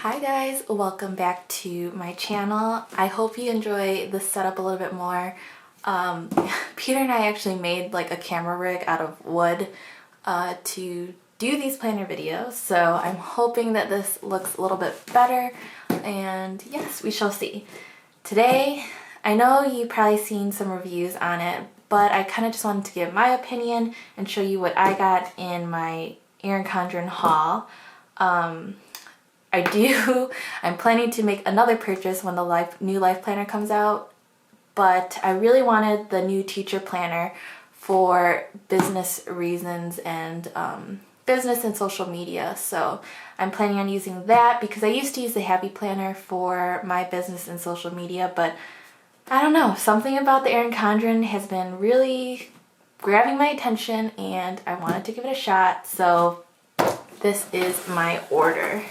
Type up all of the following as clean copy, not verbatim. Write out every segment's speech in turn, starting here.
Hi guys, welcome back to my channel. I hope you enjoy this setup a little bit more. Peter and I actually made like a camera rig out of wood to do these planner videos, so I'm hoping that this looks a little bit better, and yes, we shall see. Today, I know you've probably seen some reviews on it, but I kind of just wanted to give my opinion and show you what I got in my Erin Condren haul. I'm planning to make another purchase when the new life planner comes out, but I really wanted the new teacher planner for business reasons and business and social media. So I'm planning on using that because I used to use the Happy Planner for my business and social media, but I don't know, something about the Erin Condren has been really grabbing my attention and I wanted to give it a shot. So this is my order.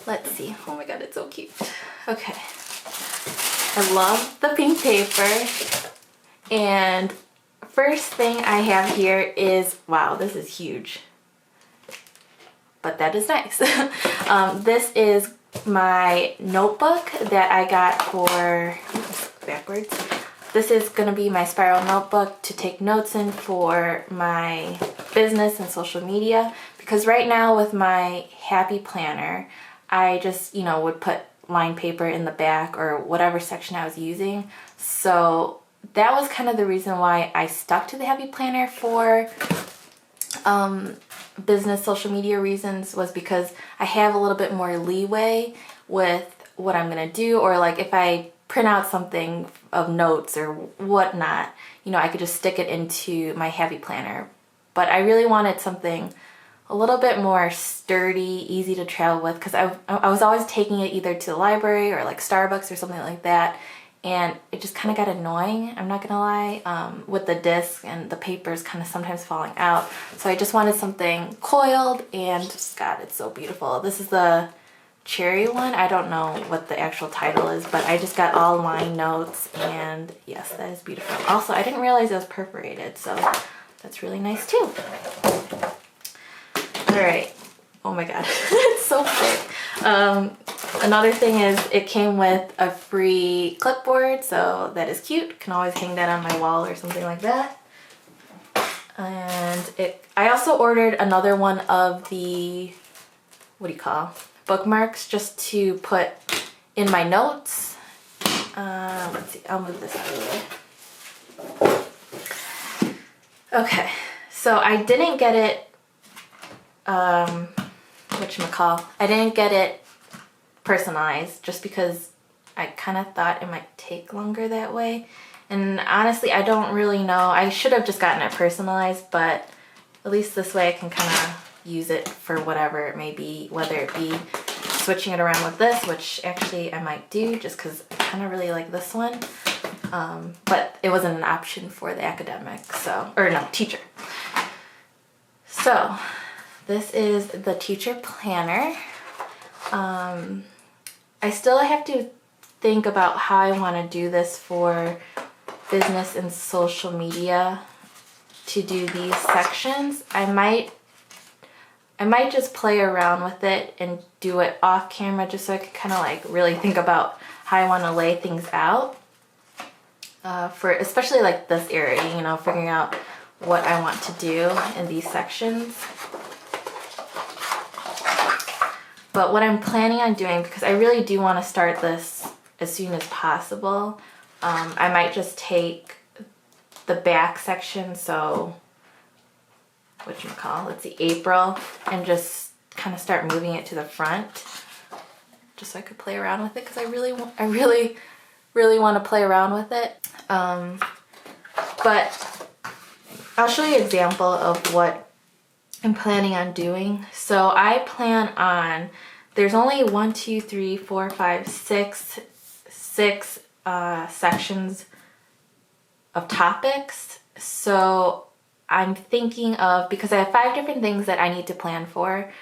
Let's see. Oh my god, it's so cute. Okay. I love the pink paper. And first thing I have here is, wow, this is huge. But that is nice. This is my notebook that I got for, oops, backwards. This is going to be my spiral notebook to take notes in for my business and social media. Because right now with my Happy Planner, I just, would put line paper in the back or whatever section I was using. So that was kind of the reason why I stuck to the Happy Planner for business social media reasons, was because I have a little bit more leeway with what I'm going to do, or like if I print out something of notes or whatnot, I could just stick it into my Happy Planner. But I really wanted something a little bit more sturdy, easy to travel with, because I was always taking it either to the library or like Starbucks or something like that, and it just kind of got annoying, I'm not gonna lie, with the disc and the papers kind of sometimes falling out. So I just wanted something coiled, and God, it's so beautiful. This is the cherry one. I don't know what the actual title is, but I just got all line notes, and yes, that is beautiful. Also, I didn't realize it was perforated, so that's really nice too. Alright, oh my god, it's so thick. Another thing is it came with a free clipboard, so that is cute. Can always hang that on my wall or something like that. And I also ordered another one of the, bookmarks, just to put in my notes. Let's see, I'll move this out of the way. Okay, so I didn't get it I didn't get it personalized just because I kind of thought it might take longer that way. And honestly, I don't really know. I should have just gotten it personalized, but at least this way I can kind of use it for whatever it may be, whether it be switching it around with this, which actually I might do just because I kind of really like this one. But it wasn't an option for the academic, teacher. So this is the teacher planner. I still have to think about how I want to do this for business and social media to do these sections. I might just play around with it and do it off camera just so I can kind of like really think about how I want to lay things out. For especially like this area, figuring out what I want to do in these sections. But what I'm planning on doing, because I really do want to start this as soon as possible, I might just take the back section, so let's see, April, and just kind of start moving it to the front, just so I could play around with it, because I really want to play around with it. But I'll show you an example of what I'm planning on doing. So I plan on, there's only 1, 2, 3, 4, 5, 6 sections of topics. So I'm thinking of, because I have 5 different things that I need to plan for.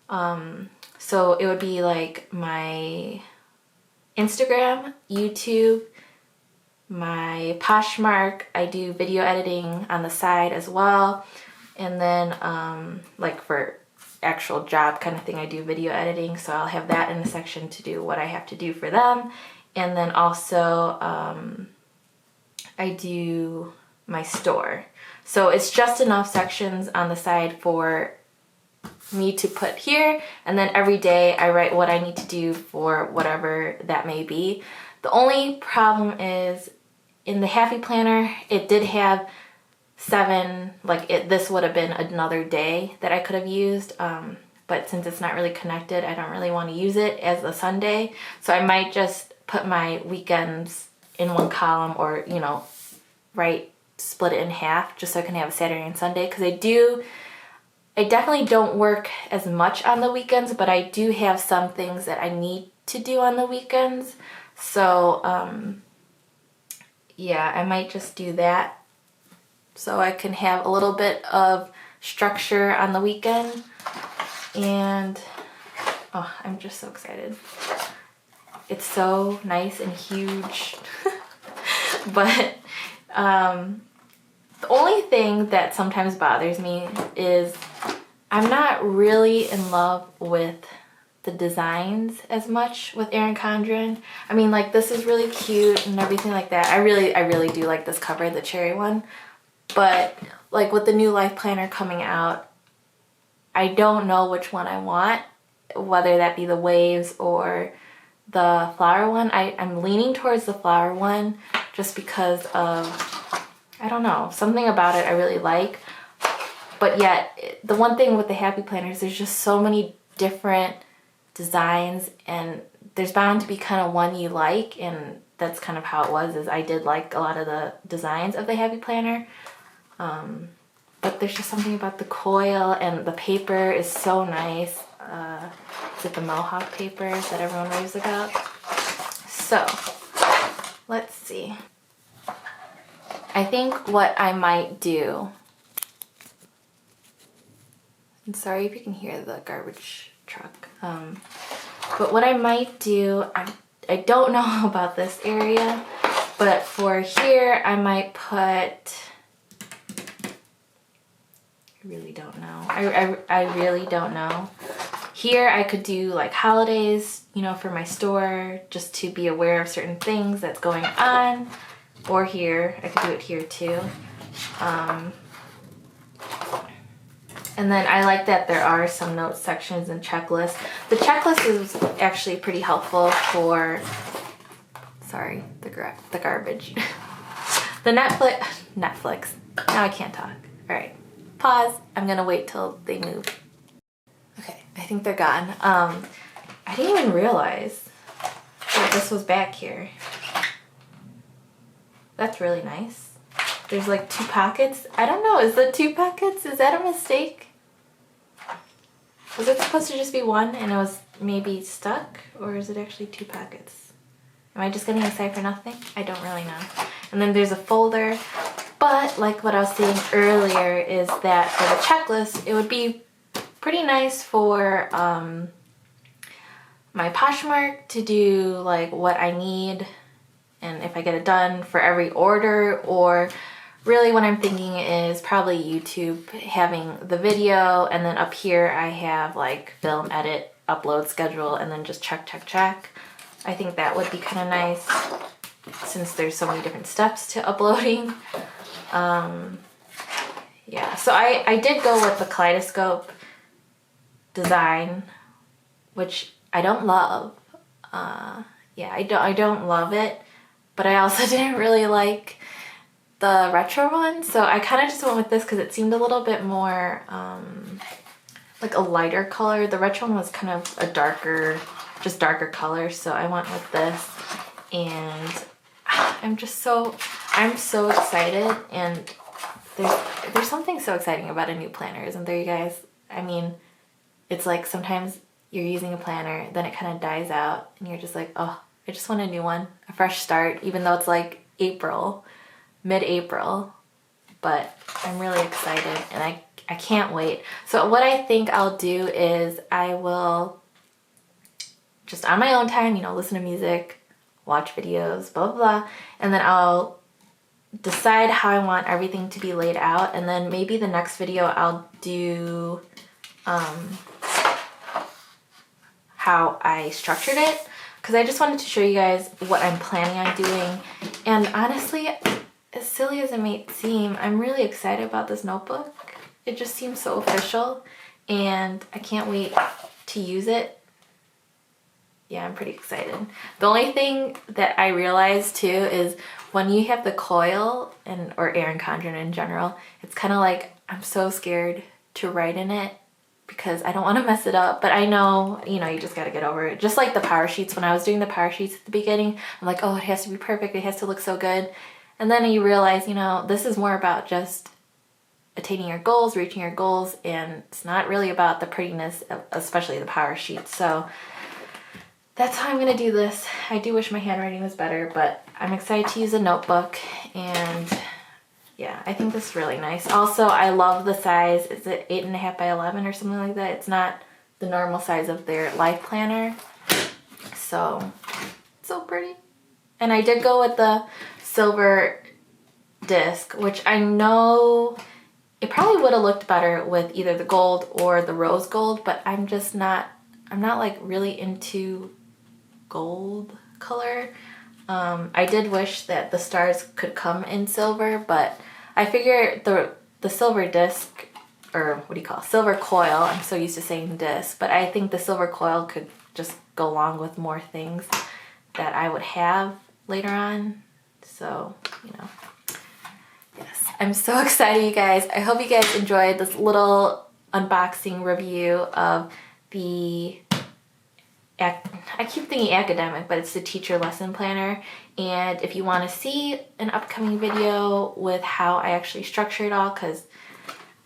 So it would be like my Instagram, YouTube, my Poshmark. I do video editing on the side as well. And then like for actual job kind of thing. I do video editing, so I'll have that in a section to do what I have to do for them. And then also I do my store. So it's just enough sections on the side for me to put here, and then every day I write what I need to do for whatever that may be. The only problem is in the Happy Planner, it did have 7, this would have been another day that I could have used, but since it's not really connected, I don't really want to use it as a Sunday, so I might just put my weekends in one column, or split it in half just so I can have a Saturday and Sunday, because I definitely don't work as much on the weekends, but I do have some things that I need to do on the weekends. So, yeah, I might just do that so I can have a little bit of structure on the weekend. And, oh, I'm just so excited. It's so nice and huge. But, the only thing that sometimes bothers me is I'm not really in love with the designs as much with Erin Condren. I mean, this is really cute and everything like that. I really do like this cover, the cherry one. But with the new life planner coming out, I don't know which one I want, whether that be the waves or the flower one. I'm leaning towards the flower one just because of, I don't know, something about it I really like. But yet, the one thing with the Happy Planners, there's just so many different designs, and there's bound to be kind of one you like, and that's kind of how it was, is I did like a lot of the designs of the Happy Planner. But there's just something about the coil, and the paper is so nice. Is it the Mohawk paper that everyone raves about? So, let's see. I think what I might do, I'm sorry if you can hear the garbage truck, but what I might do, I don't know about this area, but for here I might put, I really don't know. I really don't know. Here I could do holidays, for my store, just to be aware of certain things that's going on. Or here, I could do it here too. And then I like that there are some notes sections and checklists. The checklist is actually pretty helpful for, sorry, the garbage. The Netflix. Now I can't talk. All right, pause. I'm gonna wait till they move. Okay, I think they're gone. I didn't even realize that this was back here. That's really nice. There's 2 pockets. I don't know, is the 2 pockets, is that a mistake? Was it supposed to just be one and it was maybe stuck? Or is it actually 2 pockets? Am I just getting excited for nothing? I don't really know. And then there's a folder. But like what I was saying earlier is that for the checklist, it would be pretty nice for my Poshmark to do what I need and if I get it done for every order, or really what I'm thinking is probably YouTube having the video, and then up here I have film, edit, upload, schedule, and then just check. I think that would be kind of nice since there's so many different steps to uploading. Yeah, so I did go with the kaleidoscope design, which I don't love. Yeah, I don't love it, but I also didn't really like the retro one, so I kind of just went with this because it seemed a little bit more a lighter color. The retro one was kind of a darker color, so I went with this, and I'm so excited. And there's something so exciting about a new planner, isn't there, you guys? I mean, it's sometimes you're using a planner, then it kind of dies out, and you're just oh, I just want a new one, a fresh start, even though it's April, mid-April. But I'm really excited, and I can't wait. So what I think I'll do is I will just on my own time, listen to music, watch videos, blah, blah, blah, and then I'll decide how I want everything to be laid out, and then maybe the next video I'll do how I structured it, because I just wanted to show you guys what I'm planning on doing. And honestly, as silly as it may seem, I'm really excited about this notebook. It just seems so official, and I can't wait to use it. Yeah, I'm pretty excited. The only thing that I realized too is when you have the coil, or Erin Condren in general, it's kind of like I'm so scared to write in it because I don't want to mess it up. But I know, you know, you just got to get over it. Just like the power sheets, when I was doing the power sheets at the beginning, I'm like, oh, it has to be perfect. It has to look so good. And then you realize, you know, this is more about just attaining your goals, reaching your goals, and it's not really about the prettiness, especially the power sheets. So that's how I'm gonna do this. I do wish my handwriting was better, but I'm excited to use a notebook, and yeah, I think this is really nice. Also, I love the size. Is it 8.5 by 11 or something like that? It's not the normal size of their life planner. So pretty. And I did go with the silver disc, which I know it probably would have looked better with either the gold or the rose gold, but I'm not like really into gold color. I did wish that the stars could come in silver, but I figure the silver disc, or what do you call it? Silver coil, I'm so used to saying disc, but I think the silver coil could just go along with more things that I would have later on. So, you know, yes, I'm so excited, you guys. I hope you guys enjoyed this little unboxing review of the, I keep thinking academic, but it's the teacher lesson planner. And if you want to see an upcoming video with how I actually structure it all, because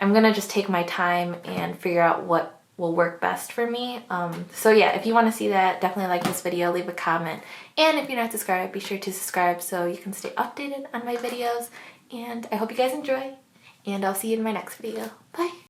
I'm going to just take my time and figure out what will work best for me. So yeah, if you want to see that, definitely like this video, leave a comment. And if you're not subscribed, be sure to subscribe so you can stay updated on my videos. And I hope you guys enjoy, and I'll see you in my next video. Bye!